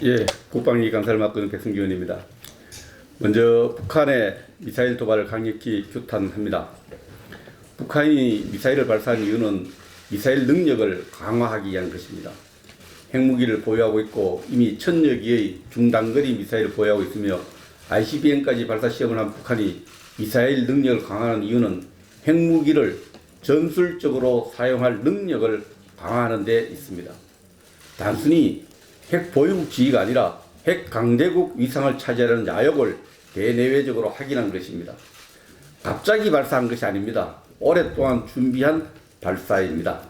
예, 국방위 간사를 맡고 있는 백승기 의원입니다. 먼저 북한의 미사일 도발을 강력히 규탄합니다. 북한이 미사일을 발사한 이유는 미사일 능력을 강화하기 위한 것입니다. 핵무기를 보유하고 있고 이미 1000여 기의 중단거리 미사일을 보유하고 있으며 ICBM까지 발사 시험을 한 북한이 미사일 능력을 강화하는 이유는 핵무기를 전술적으로 사용할 능력을 강화하는 데 있습니다. 단순히 핵 보유국 지위가 아니라 핵 강대국 위상을 차지하려는 야욕을 대내외적으로 확인한 것입니다. 갑자기 발사한 것이 아닙니다. 오랫동안 준비한 발사입니다.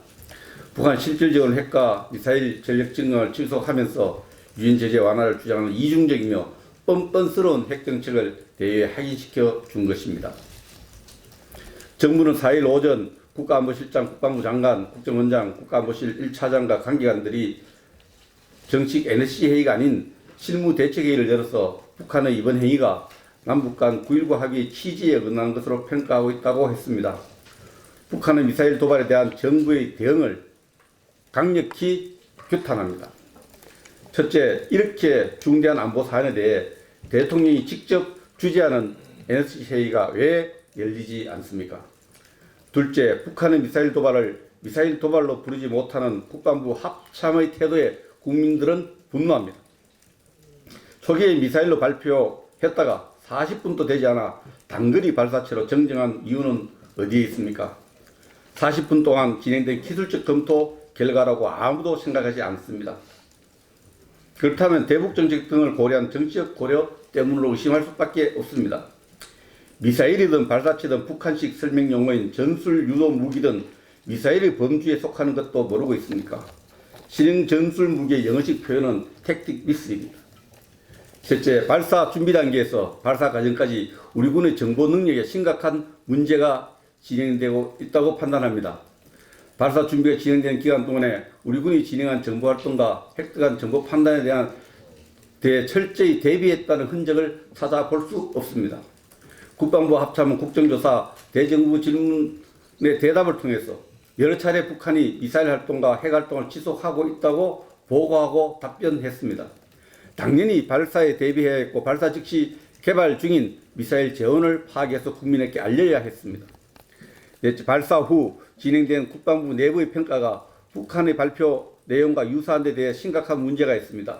북한 실질적으로 핵과 미사일 전력 증강을 지속하면서 유엔 제재 완화를 주장하는 이중적이며 뻔뻔스러운 핵 정책을 대외에 확인시켜 준 것입니다. 정부는 4일 오전 국가안보실장, 국방부 장관, 국정원장, 국가안보실 1차장과 관계관들이 정식 NSC 회의가 아닌 실무대책회의를 열어서 북한의 이번 행위가 남북 간 9.19 합의의 취지에 어긋나는 것으로 평가하고 있다고 했습니다. 북한의 미사일 도발에 대한 정부의 대응을 강력히 규탄합니다. 첫째, 이렇게 중대한 안보 사안에 대해 대통령이 직접 주재하는 NSC 회의가 왜 열리지 않습니까? 둘째, 북한의 미사일 도발을 미사일 도발로 부르지 못하는 국방부 합참의 태도에 국민들은 분노합니다. 초기에 미사일로 발표했다가 40분도 되지 않아 단거리 발사체로 정정한 이유는 어디에 있습니까? 40분 동안 진행된 기술적 검토 결과라고 아무도 생각하지 않습니다. 그렇다면 대북 정책 등을 고려한 정치적 고려 때문으로 의심할 수밖에 없습니다. 미사일이든 발사체든 북한식 설명 용어인 전술 유도 무기든 미사일의 범주에 속하는 것도 모르고 있습니까? 신형 전술 무기의 영어식 표현은 택틱 미스입니다. 셋째, 발사 준비 단계에서 발사 과정까지 우리 군의 정보 능력에 심각한 문제가 진행되고 있다고 판단합니다. 발사 준비가 진행되는 기간 동안에 우리 군이 진행한 정보 활동과 획득한 정보 판단에 대한 철저히 대비했다는 흔적을 찾아볼 수 없습니다. 국방부 합참은 국정조사, 대정부 질문의 대답을 통해서 여러 차례 북한이 미사일 활동과 핵 활동을 지속하고 있다고 보고하고 답변했습니다. 당연히 발사에 대비해야 했고 발사 즉시 개발 중인 미사일 재원을 파악해서 국민에게 알려야 했습니다. 넷째, 발사 후 진행된 국방부 내부의 평가가 북한의 발표 내용과 유사한 데 대해 심각한 문제가 있습니다.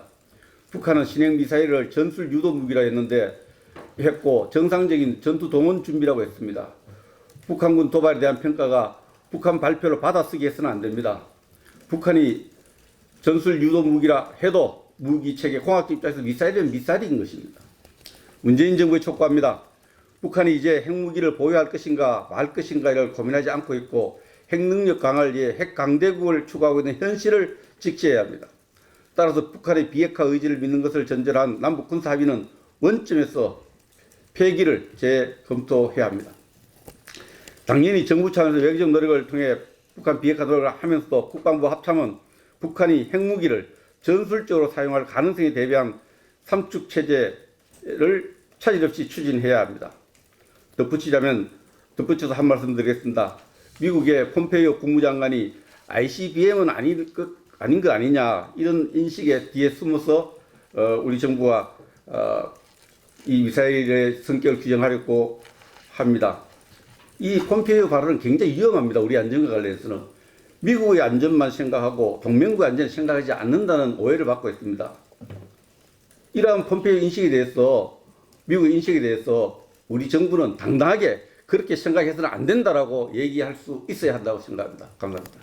북한은 신형 미사일을 전술 유도 무기라 했고 정상적인 전투 동원 준비라고 했습니다. 북한군 도발에 대한 평가가 북한 발표를 받아쓰기 해서는 안 됩니다. 북한이 전술 유도 무기라 해도 무기체계 공학적 입장에서 미사일은 미사일인 것입니다. 문재인 정부에 촉구합니다. 북한이 이제 핵무기를 보유할 것인가 말 것인가를 고민하지 않고 있고 핵능력 강화를 위해 핵강대국을 추구하고 있는 현실을 직시해야 합니다. 따라서 북한의 비핵화 의지를 믿는 것을 전제한 남북 군사 합의는 원점에서 폐기를 재검토해야 합니다. 당연히 정부 차원에서 외교적 노력을 통해 북한 비핵화 노력을 하면서도 국방부 합참은 북한이 핵무기를 전술적으로 사용할 가능성에 대비한 삼축 체제를 차질 없이 추진해야 합니다. 덧붙여서 한 말씀 드리겠습니다. 미국의 폼페이오 국무장관이 ICBM은 아닌 거 아니냐 이런 인식에 뒤에 숨어서 우리 정부가 이 미사일의 성격을 규정하려고 합니다. 이 폼페이오 발언은 굉장히 위험합니다. 우리 안전과 관련해서는. 미국의 안전만 생각하고 동맹국의 안전을 생각하지 않는다는 오해를 받고 있습니다. 이러한 폼페이오 인식에 대해서 미국의 인식에 대해서 우리 정부는 당당하게 그렇게 생각해서는 안 된다라고 얘기할 수 있어야 한다고 생각합니다. 감사합니다.